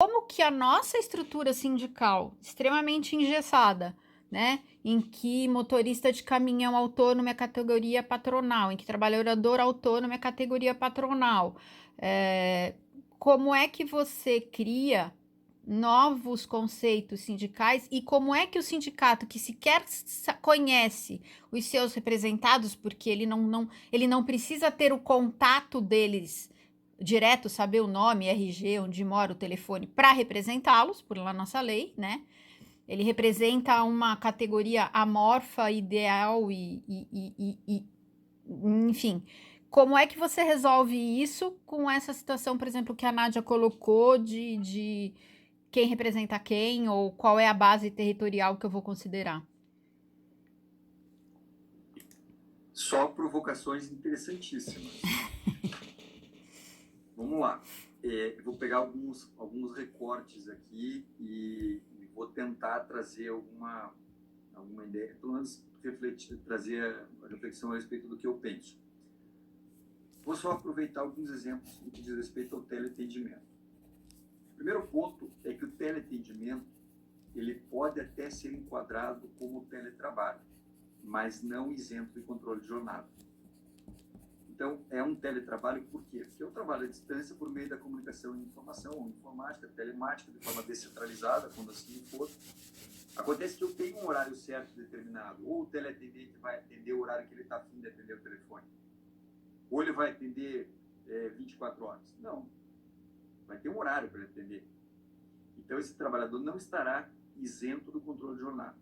Como que a nossa estrutura sindical, extremamente engessada, né, em que motorista de caminhão autônomo é categoria patronal, em que trabalhador autônomo é categoria patronal, eh, como é que você cria novos conceitos sindicais e como é que o sindicato que sequer conhece os seus representados, porque ele não precisa ter o contato deles direto, saber o nome, RG, onde mora o telefone, para representá-los, por lá nossa lei, né? Ele representa uma categoria amorfa, ideal enfim. Como é que você resolve isso com essa situação, por exemplo, que a Nádia colocou de quem representa quem, ou qual é a base territorial que eu vou considerar? Só provocações interessantíssimas. Vamos lá. Eu vou pegar alguns recortes aqui e vou tentar trazer alguma ideia, pelo menos trazer a reflexão a respeito do que eu penso. Vou só aproveitar alguns exemplos no que diz respeito ao teleatendimento. O primeiro ponto é que o teleatendimento ele pode até ser enquadrado como teletrabalho, mas não isento de controle de jornada. Então, é um teletrabalho por quê? Porque eu trabalho à distância por meio da comunicação e informação, ou informática, telemática, de forma descentralizada, quando assim for. Acontece que eu tenho um horário certo determinado, ou o teleatendente vai atender o horário que ele está afim de atender o telefone, ou ele vai atender 24 horas. Não, vai ter um horário para ele atender. Então, esse trabalhador não estará isento do controle de jornada.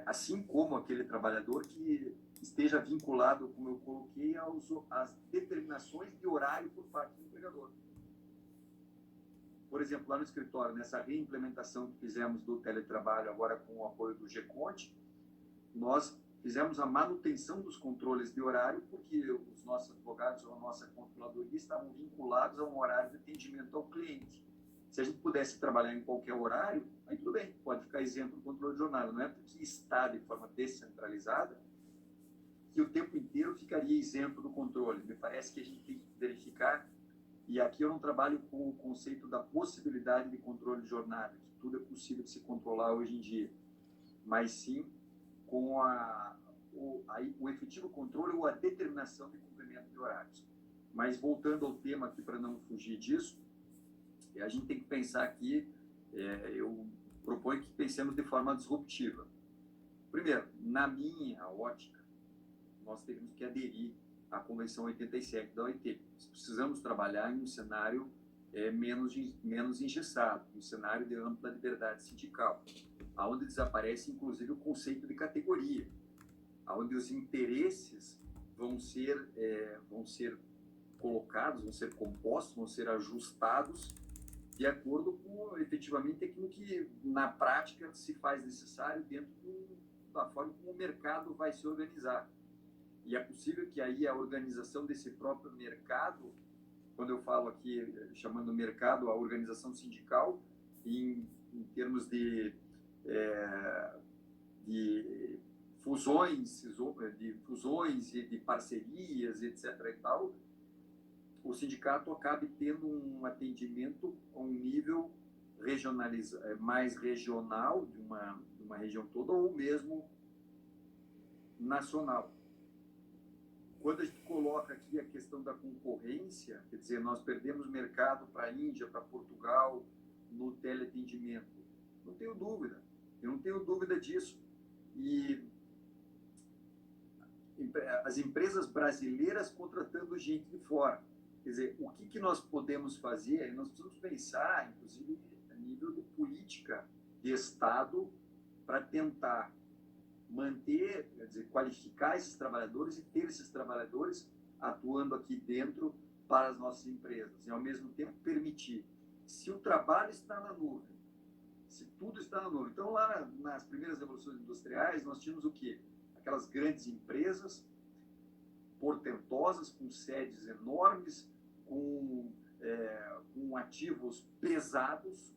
Assim como aquele trabalhador que esteja vinculado, como eu coloquei, às determinações de horário por parte do empregador. Por exemplo, lá no escritório, nessa reimplementação que fizemos do teletrabalho, agora com o apoio do GECONT, nós fizemos a manutenção dos controles de horário, porque os nossos advogados ou a nossa controladoria estavam vinculados a um horário de atendimento ao cliente. Se a gente pudesse trabalhar em qualquer horário, aí tudo bem, pode ficar isento do controle de jornada. Não é porque está de forma descentralizada que o tempo inteiro ficaria isento do controle. Me parece que a gente tem que verificar, e aqui eu não trabalho com o conceito da possibilidade de controle de jornada, que tudo é possível de se controlar hoje em dia, mas sim com o efetivo controle ou a determinação de cumprimento de horários. Mas voltando ao tema aqui, para não fugir disso, a gente tem que pensar aqui, eu proponho que pensemos de forma disruptiva. Primeiro, na minha ótica, nós teremos que aderir à Convenção 87 da OIT. Nós precisamos trabalhar em um cenário menos engessado, um cenário de ampla liberdade sindical, onde desaparece, inclusive, o conceito de categoria, onde os interesses vão ser colocados, vão ser compostos, vão ser ajustados de acordo com, efetivamente, aquilo que, na prática, se faz necessário dentro da forma como o mercado vai se organizar. E é possível que aí a organização desse próprio mercado, quando eu falo aqui, chamando mercado, a organização sindical, em termos de fusões e de parcerias, etc. e tal, o sindicato acabe tendo um atendimento a um nível mais regional de uma região toda, ou mesmo nacional. Quando a gente coloca aqui a questão da concorrência, quer dizer, nós perdemos mercado para a Índia, para Portugal, no teleatendimento. Não tenho dúvida, eu não tenho dúvida disso. E as empresas brasileiras contratando gente de fora. Quer dizer, o que nós podemos fazer? Nós precisamos pensar, inclusive, a nível de política de Estado, para tentar manter, quer dizer, qualificar esses trabalhadores e ter esses trabalhadores atuando aqui dentro para as nossas empresas. E, ao mesmo tempo, permitir, se o trabalho está na nuvem, se tudo está na nuvem. Então, lá nas primeiras revoluções industriais, nós tínhamos o quê? Aquelas grandes empresas portentosas, com sedes enormes, com ativos pesados,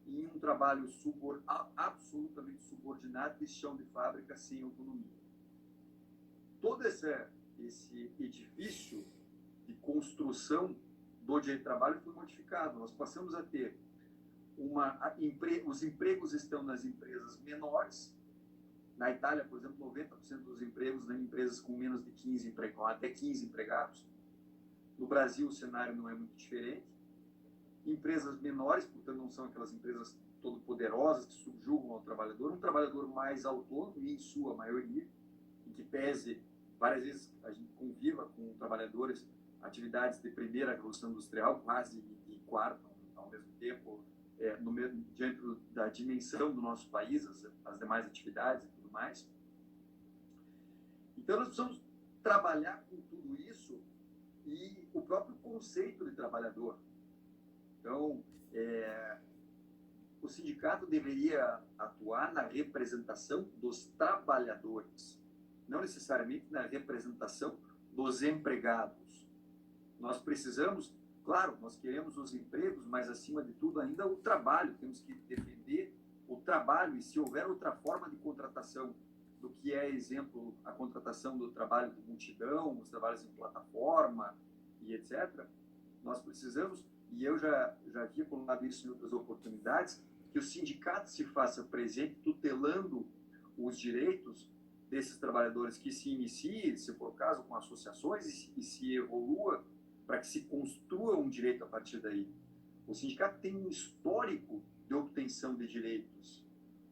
e um trabalho absolutamente subordinado de chão de fábrica sem autonomia. Todo esse edifício de construção do direito do trabalho foi modificado. Nós passamos a ter os empregos estão nas empresas menores. Na Itália, por exemplo, 90% dos empregos em empresas com menos de 15 empregados, até 15 empregados. No Brasil, o cenário não é muito diferente. Empresas menores, portanto, não são aquelas empresas todo poderosas que subjugam ao trabalhador. Um trabalhador mais autônomo, e em sua maioria, em que pese, várias vezes a gente conviva com trabalhadores, atividades de primeira revolução industrial, quase de quarta, ao mesmo tempo, diante da dimensão do nosso país, as demais atividades e tudo mais. Então, nós precisamos trabalhar com tudo isso e o próprio conceito de trabalhador. Então, o sindicato deveria atuar na representação dos trabalhadores, não necessariamente na representação dos empregados. Nós precisamos, claro, nós queremos os empregos, mas, acima de tudo, ainda o trabalho. Temos que defender o trabalho, e se houver outra forma de contratação do que é, exemplo, a contratação do trabalho de multidão, os trabalhos em plataforma e etc., nós precisamos, e eu já havia colocado isso em outras oportunidades, que o sindicato se faça presente, tutelando os direitos desses trabalhadores, que se inicie, se for o caso, com associações e se evolua para que se construa um direito a partir daí. O sindicato tem um histórico de obtenção de direitos.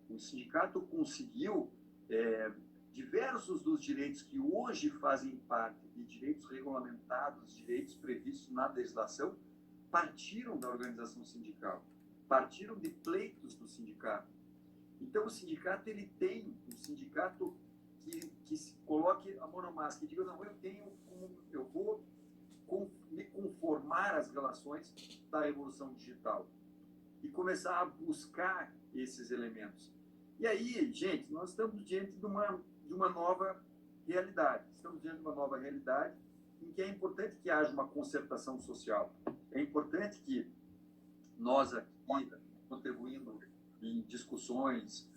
O sindicato conseguiu diversos dos direitos que hoje fazem parte de direitos regulamentados, direitos previstos na legislação, partiram da organização sindical, partiram de pleitos do sindicato. Então, o sindicato, ele tem um sindicato que se coloque a mão na massa, que diga, não, eu vou me conformar às relações da revolução digital e começar a buscar esses elementos. E aí, gente, nós estamos diante de uma nova realidade. Estamos diante de uma nova realidade em que é importante que haja uma concertação social. É importante que nós aqui, contribuindo em discussões,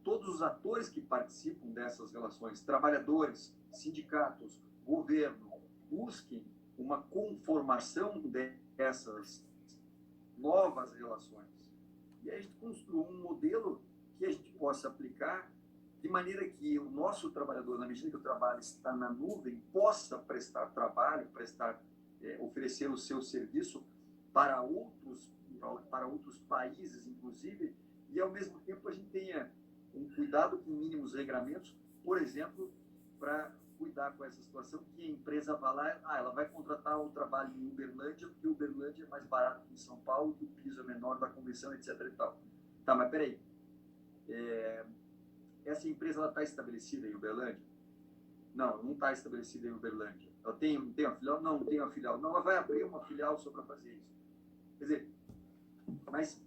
todos os atores que participam dessas relações, trabalhadores, sindicatos, governo, busquem uma conformação dessas novas relações. E a gente construa um modelo que a gente possa aplicar de maneira que o nosso trabalhador, na medida que o trabalho está na nuvem, possa prestar trabalho, oferecer o seu serviço para outros países, inclusive, e, ao mesmo tempo, a gente tenha um cuidado com mínimos regramentos, por exemplo, para cuidar com essa situação que a empresa vai lá, ela vai contratar o trabalho em Uberlândia, porque Uberlândia é mais barato que em São Paulo, que o piso é menor da convenção, etc. e tal. Tá, mas peraí. Essa empresa está estabelecida em Uberlândia? Não está estabelecida em Uberlândia. Ela tem uma filial? Não tem uma filial. Não, ela vai abrir uma filial só para fazer isso. Quer dizer, mas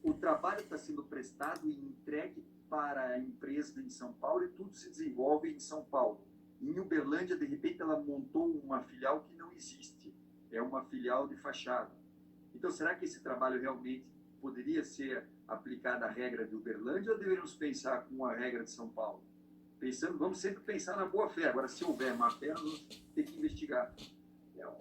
o trabalho está sendo prestado e entregue para a empresa em São Paulo e tudo se desenvolve em São Paulo. Em Uberlândia, de repente, ela montou uma filial que não existe. É uma filial de fachada. Então, será que esse trabalho realmente poderia ser aplicado à regra de Uberlândia ou deveríamos pensar com a regra de São Paulo? Vamos sempre pensar na boa-fé. Agora, se houver má-fé, nós vamos ter que investigar.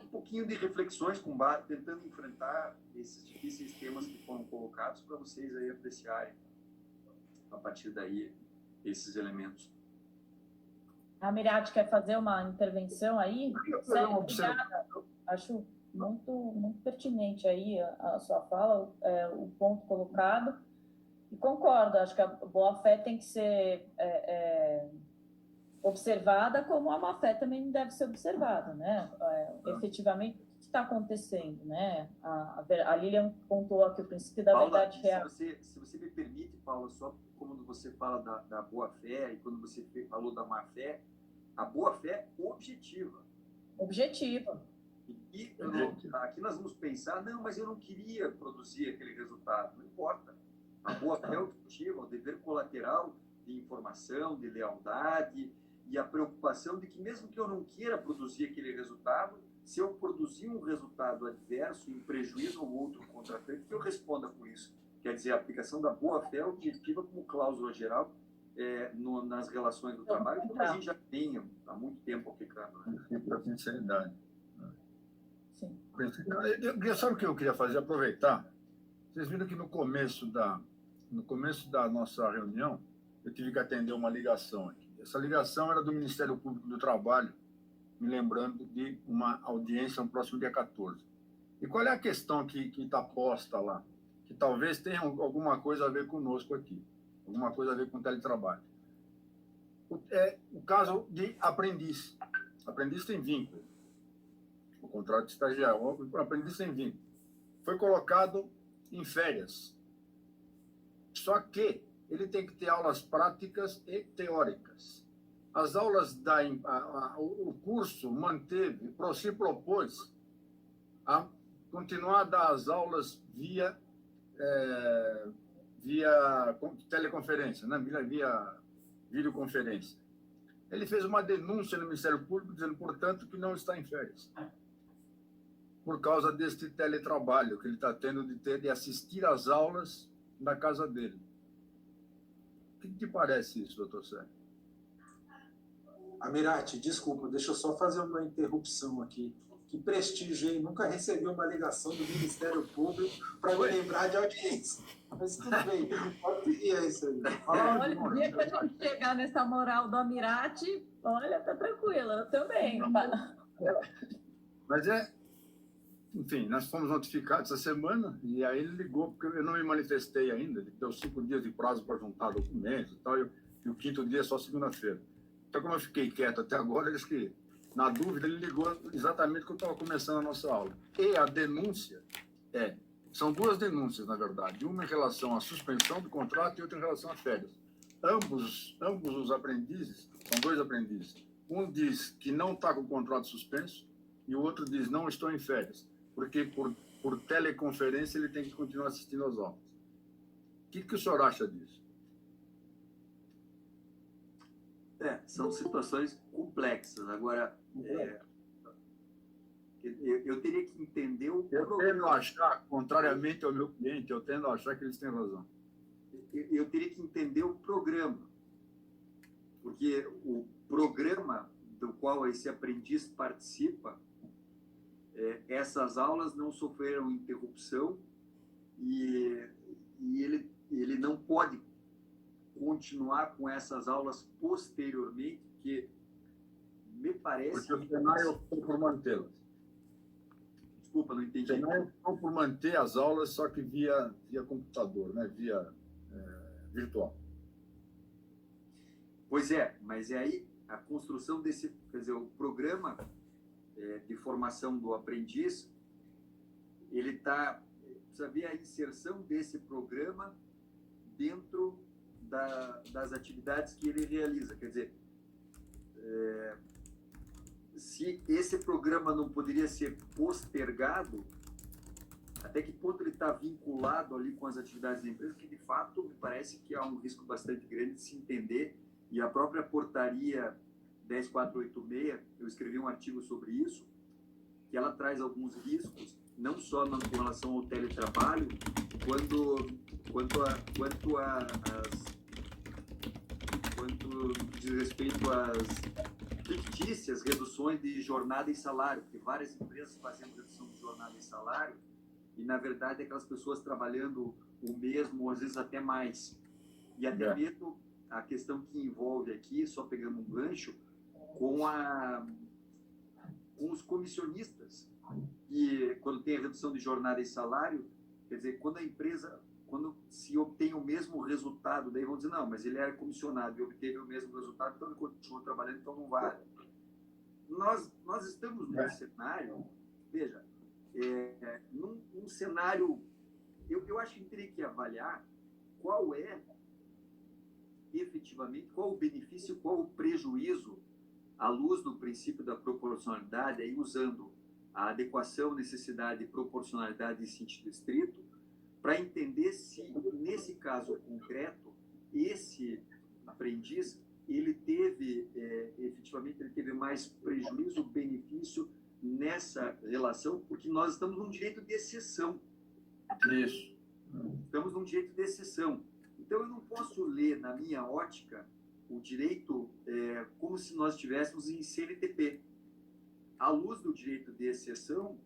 Um pouquinho de reflexões com base, tentando enfrentar esses difíceis temas que foram colocados para vocês aí apreciarem, a partir daí, esses elementos. A Mirati quer fazer uma intervenção aí? Obrigada. Acho muito, muito pertinente aí a sua fala, o ponto colocado. E concordo, acho que a boa-fé tem que ser observada, como a má-fé também deve ser observada, né? Efetivamente, o que está acontecendo, né? A Lilian pontuou aqui o princípio da Paula, verdade real. Se você me permite, Paula, só quando você fala da boa-fé e quando você falou da má-fé, a boa-fé objetiva. Objetiva. E aqui nós vamos pensar, não, mas eu não queria produzir aquele resultado. Não importa. A boa-fé é objetiva, o dever colateral de informação, de lealdade e a preocupação de que, mesmo que eu não queira produzir aquele resultado, se eu produzir um resultado adverso, em prejuízo ao outro contratante, que eu responda por isso. Quer dizer, a aplicação da boa-fé objetiva como cláusula geral nas relações do trabalho, como a gente já tem há muito tempo aplicando. Né? Para sinceridade. Sim. Sabe o que eu queria fazer? Aproveitar. Vocês viram que no começo da nossa reunião, eu tive que atender uma ligação aqui. Essa ligação era do Ministério Público do Trabalho, me lembrando de uma audiência no próximo dia 14. E qual é a questão que está posta lá? Que talvez tenha alguma coisa a ver conosco aqui, alguma coisa a ver com o teletrabalho. O caso de aprendiz. Aprendiz tem vínculo. O contrato de estagiário, o aprendiz tem vínculo. Foi colocado em férias. Só que ele tem que ter aulas práticas e teóricas. As aulas o curso se propôs a continuar a dar as aulas via teleconferência, né? via videoconferência. Ele fez uma denúncia no Ministério Público dizendo, portanto, que não está em férias, por causa deste teletrabalho que ele está tendo de assistir às aulas da casa dele. O que te parece isso, doutor Sérgio? Amirati, desculpa, deixa eu só fazer uma interrupção aqui. Que prestígio, hein? Nunca recebi uma ligação do Ministério Público para me lembrar de audiência. Mas tudo bem, pode seguir isso aí. Olha, o dia que a gente chegar nessa moral do Amirati, olha, tá tranquilo, eu também. Mas enfim, nós fomos notificados essa semana e aí ele ligou, porque eu não me manifestei ainda, ele deu 5 dias de prazo para juntar documentos e tal, e o 5º dia é só segunda-feira. Então, como eu fiquei quieto até agora, ele disse que, na dúvida, ele ligou exatamente quando estava começando a nossa aula. E a denúncia são 2 denúncias, na verdade, uma em relação à suspensão do contrato e outra em relação a férias. Ambos os aprendizes, são 2 aprendizes, um diz que não está com o contrato suspenso e o outro diz não estou em férias, porque por teleconferência ele tem que continuar assistindo às aulas. O que o senhor acha disso? São situações complexas. Agora, eu teria que entender o problema. Eu tendo a achar, contrariamente ao meu cliente, eu tendo a achar que eles têm razão. Eu teria que entender o programa, porque o programa do qual esse aprendiz participa, essas aulas não sofreram interrupção e ele não pode continuar com essas aulas posteriormente, porque me parece... Porque o Senai optou por mantê-las. Desculpa, não entendi. O Senai optou por manter as aulas, só que via computador, né? Via virtual. Pois é, mas aí a construção desse... Quer dizer, o programa de formação do aprendiz, ele está... Precisa ver a inserção desse programa dentro das atividades que ele realiza. Quer dizer, se esse programa não poderia ser postergado, até que ponto ele está vinculado ali com as atividades da empresa, que de fato me parece que há um risco bastante grande de se entender, e a própria portaria 10486, eu escrevi um artigo sobre isso, que ela traz alguns riscos, não só com relação ao teletrabalho, quanto diz respeito às fictícias reduções de jornada e salário, porque várias empresas fazendo redução de jornada e salário, e na verdade aquelas pessoas trabalhando o mesmo, ou às vezes até mais. E até mesmo a questão que envolve aqui, só pegando um gancho, com os comissionistas, e quando tem a redução de jornada e salário, quer dizer, quando se obtém o mesmo resultado, daí vão dizer, não, mas ele era comissionado e obteve o mesmo resultado, então ele continuou trabalhando, então não vale. Nós estamos num cenário, veja, num cenário, eu acho que teria que avaliar qual é, efetivamente, qual o benefício, qual o prejuízo, à luz do princípio da proporcionalidade, aí usando a adequação, necessidade e proporcionalidade em sentido estrito, para entender se, nesse caso concreto, esse aprendiz, ele teve, efetivamente, ele teve mais prejuízo ou benefício nessa relação, porque nós estamos num direito de exceção. Isso. Estamos num direito de exceção. Então, eu não posso ler, na minha ótica, o direito como se nós estivéssemos em CLTP. À luz do direito de exceção,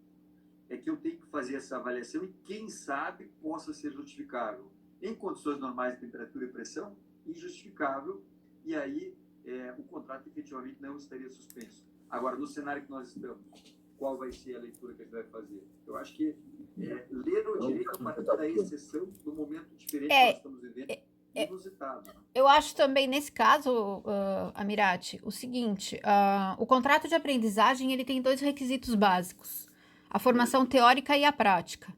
é que eu tenho que fazer essa avaliação e, quem sabe, possa ser justificável. Em condições normais de temperatura e pressão, injustificável, e aí o contrato efetivamente não estaria suspenso. Agora, no cenário que nós estamos, qual vai ser a leitura que a gente vai fazer? Eu acho que ler o direito a partir da exceção do momento diferente que nós estamos vivendo é inusitado. Eu acho também, nesse caso, Amirati, o seguinte, o contrato de aprendizagem ele tem 2 requisitos básicos, a formação teórica e a prática.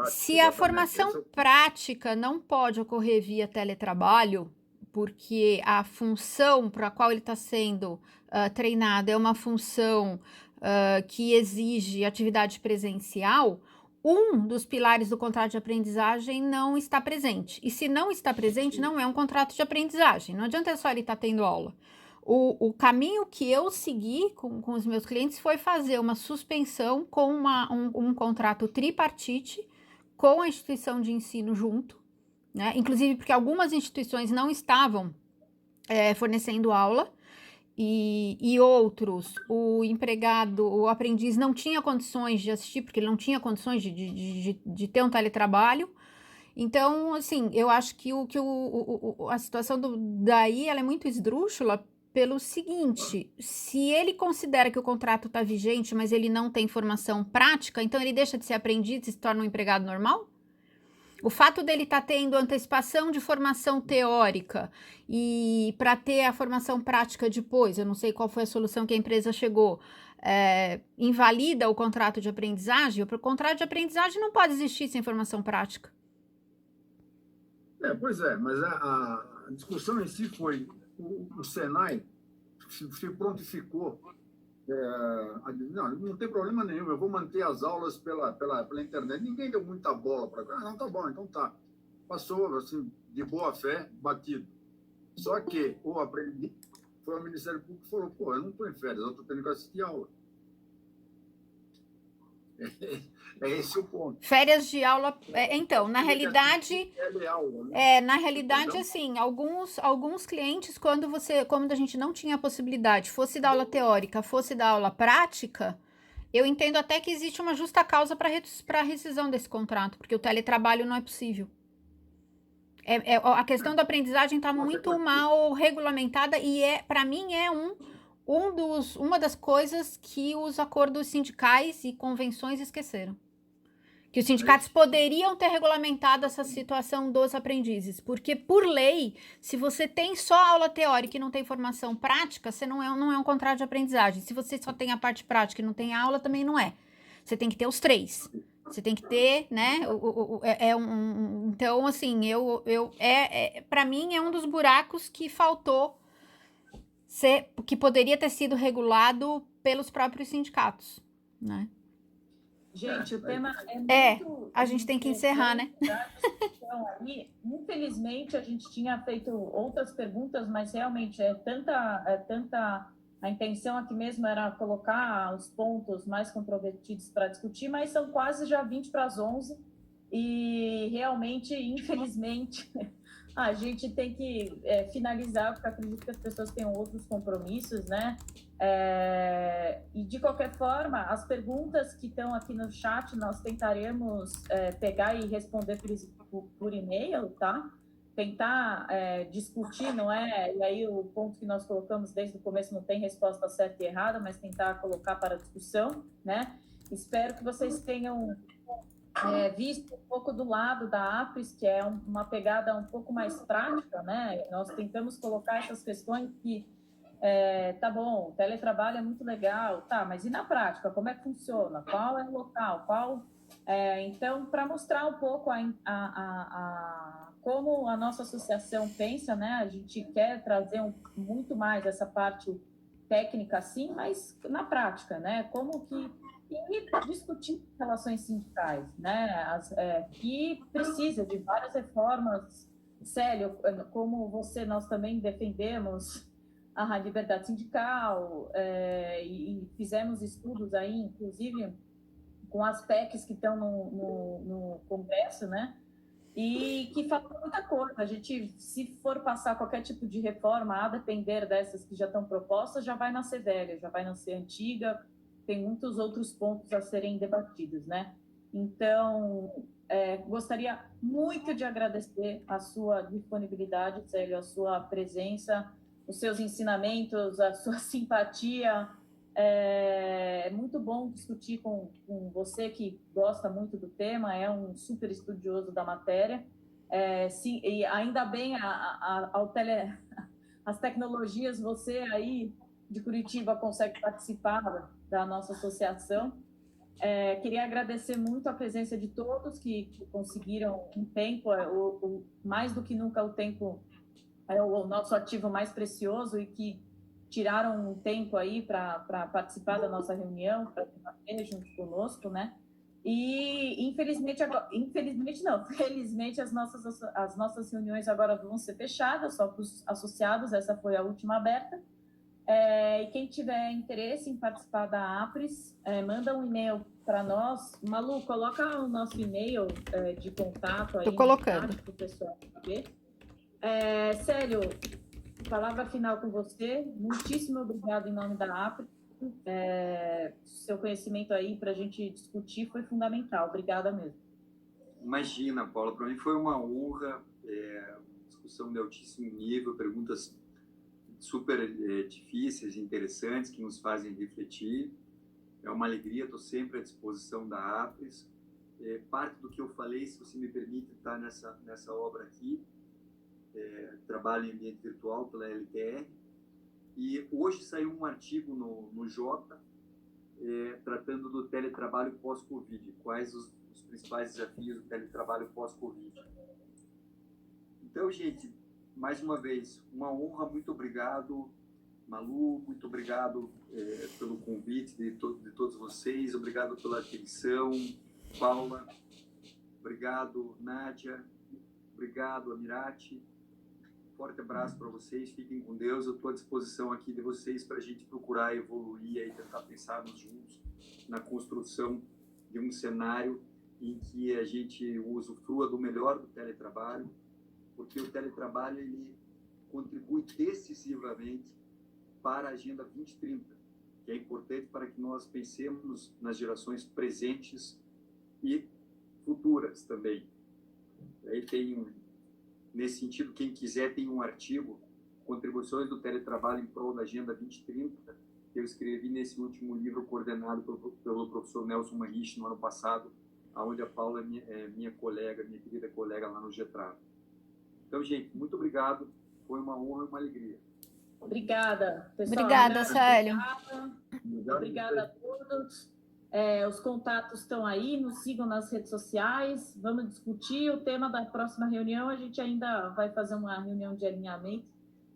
Se a formação prática não pode ocorrer via teletrabalho, porque a função para a qual ele está sendo treinado é uma função que exige atividade presencial, um dos pilares do contrato de aprendizagem não está presente. E se não está presente, não é um contrato de aprendizagem. Não adianta só ele estar tendo aula. O caminho que eu segui com os meus clientes foi fazer uma suspensão com um contrato tripartite com a instituição de ensino junto, né? Inclusive porque algumas instituições não estavam fornecendo aula e outros, o empregado, o aprendiz não tinha condições de assistir, porque ele não tinha condições de ter um teletrabalho. Então, assim, eu acho que a situação daí ela é muito esdrúxula pelo seguinte: se ele considera que o contrato está vigente, mas ele não tem formação prática, então ele deixa de ser aprendiz e se torna um empregado normal? O fato dele estar tendo antecipação de formação teórica e para ter a formação prática depois, eu não sei qual foi a solução que a empresa chegou, invalida o contrato de aprendizagem? O contrato de aprendizagem não pode existir sem formação prática. Pois é, mas a discussão em si foi o Senai se prontificou. Não tem problema nenhum, eu vou manter as aulas pela internet. Ninguém deu muita bola para cá. Não, tá bom, então tá. Passou, assim, de boa fé, batido. Só que o aprendiz foi ao Ministério Público e falou: pô, eu não estou em férias, eu estou tendo que assistir aula. É esse o ponto. Férias de aula. Então, na realidade, assim, alguns clientes, quando a gente não tinha a possibilidade, fosse da aula teórica, fosse da aula prática, eu entendo até que existe uma justa causa para a rescisão desse contrato, porque o teletrabalho não é possível. A questão da aprendizagem está muito mal regulamentada e para mim, uma das coisas que os acordos sindicais e convenções esqueceram. Que os sindicatos poderiam ter regulamentado essa situação dos aprendizes, porque por lei, se você tem só aula teórica e não tem formação prática, você não é um contrato de aprendizagem. Se você só tem a parte prática e não tem a aula, também não é. Você tem que ter os 3. Você tem que ter, né? Então, assim, para mim é um dos buracos que faltou que poderia ter sido regulado pelos próprios sindicatos, né? Gente, o tema a gente tem que encerrar, né? Infelizmente, a gente tinha feito outras perguntas, mas realmente é tanta... A intenção aqui mesmo era colocar os pontos mais controvertidos para discutir, mas são quase já 20 para as 11 e realmente, infelizmente, a gente tem que finalizar, porque acredito que as pessoas tenham outros compromissos, né? E, de qualquer forma, as perguntas que estão aqui no chat, nós tentaremos pegar e responder por e-mail, tá? Tentar discutir, não é? E aí o ponto que nós colocamos desde o começo não tem resposta certa e errada, mas tentar colocar para discussão, né? Espero que vocês tenham visto um pouco do lado da APES, que é uma pegada um pouco mais prática, né? Nós tentamos colocar essas questões que, tá bom, teletrabalho é muito legal, tá, mas e na prática, como é que funciona? Qual é o local? Então, para mostrar um pouco como a nossa associação pensa, né? A gente quer trazer muito mais essa parte técnica, sim, mas na prática, né? Como que... E discutir relações sindicais, né? Que precisa de várias reformas. Célio, como nós também defendemos a liberdade sindical e fizemos estudos aí, inclusive com as PECs que estão no Congresso, né? E que falta muita coisa. A gente, se for passar qualquer tipo de reforma, a depender dessas que já estão propostas, já vai nascer velha, já vai nascer antiga, tem muitos outros pontos a serem debatidos, né? Então, gostaria muito de agradecer a sua disponibilidade, Célio, a sua presença, os seus ensinamentos, a sua simpatia. É muito bom discutir com você, que gosta muito do tema, é um super estudioso da matéria. Sim, e ainda bem as tecnologias, você aí de Curitiba consegue participar da nossa associação. Queria agradecer muito a presença de todos que conseguiram um tempo, mais do que nunca o tempo é o nosso ativo mais precioso, e que tiraram um tempo aí para participar da nossa reunião, para debater junto conosco, né? E felizmente as nossas reuniões agora vão ser fechadas só para os associados, essa foi a última aberta. E quem tiver interesse em participar da APRES, manda um e-mail para nós. Malu, coloca o nosso e-mail de contato aí. Estou colocando. Para o pessoal saber. Célio, palavra final com você. Muitíssimo obrigado em nome da APRES. Seu conhecimento aí para a gente discutir foi fundamental. Obrigada mesmo. Imagina, Paula, para mim foi uma honra, discussão de altíssimo nível, perguntas super difíceis e interessantes que nos fazem refletir. É uma alegria, estou sempre à disposição da APRES. Parte do que eu falei, se você me permite, está nessa obra aqui, trabalho em ambiente virtual pela LTR. E hoje saiu um artigo no Jota, tratando do teletrabalho pós-Covid, quais os principais desafios do teletrabalho pós-Covid. Então, gente, mais uma vez, uma honra, muito obrigado, Malu, muito obrigado pelo convite de todos vocês, obrigado pela atenção, Paula, obrigado, Nádia, obrigado, Amirati, forte abraço para vocês, fiquem com Deus, eu estou à disposição aqui de vocês para a gente procurar evoluir e tentar pensarmos juntos na construção de um cenário em que a gente usufrua do melhor do teletrabalho, porque o teletrabalho ele contribui decisivamente para a Agenda 2030, que é importante para que nós pensemos nas gerações presentes e futuras também. Aí tem, nesse sentido, quem quiser tem um artigo, Contribuições do Teletrabalho em Prol da Agenda 2030, que eu escrevi nesse último livro coordenado pelo professor Nelson Manriche no ano passado, onde a Paula é minha colega, minha querida colega lá no Getrado. Então, gente, muito obrigado. Foi uma honra e uma alegria. Obrigada, pessoal. Obrigada, Célio. Obrigada a todos. Os contatos estão aí, nos sigam nas redes sociais. Vamos discutir o tema da próxima reunião. A gente ainda vai fazer uma reunião de alinhamento,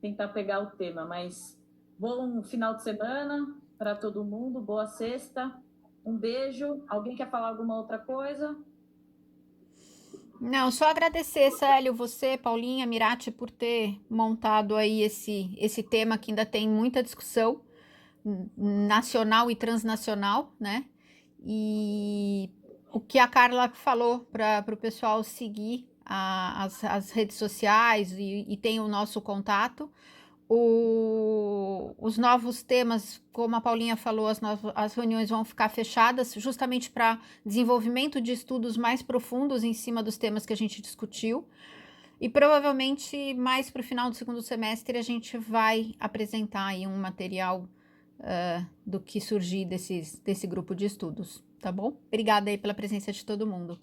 tentar pegar o tema. Mas bom final de semana para todo mundo. Boa sexta. Um beijo. Alguém quer falar alguma outra coisa? Não, só agradecer, Célio, você, Paulinha, Mirati, por ter montado aí esse tema que ainda tem muita discussão nacional e transnacional, né? E o que a Carla falou para o pessoal seguir as redes sociais e tem o nosso contato. Os novos temas, como a Paulinha falou, as reuniões vão ficar fechadas justamente para desenvolvimento de estudos mais profundos em cima dos temas que a gente discutiu. E provavelmente mais para o final do segundo semestre a gente vai apresentar aí um material do que surgir desse grupo de estudos, tá bom? Obrigada aí pela presença de todo mundo.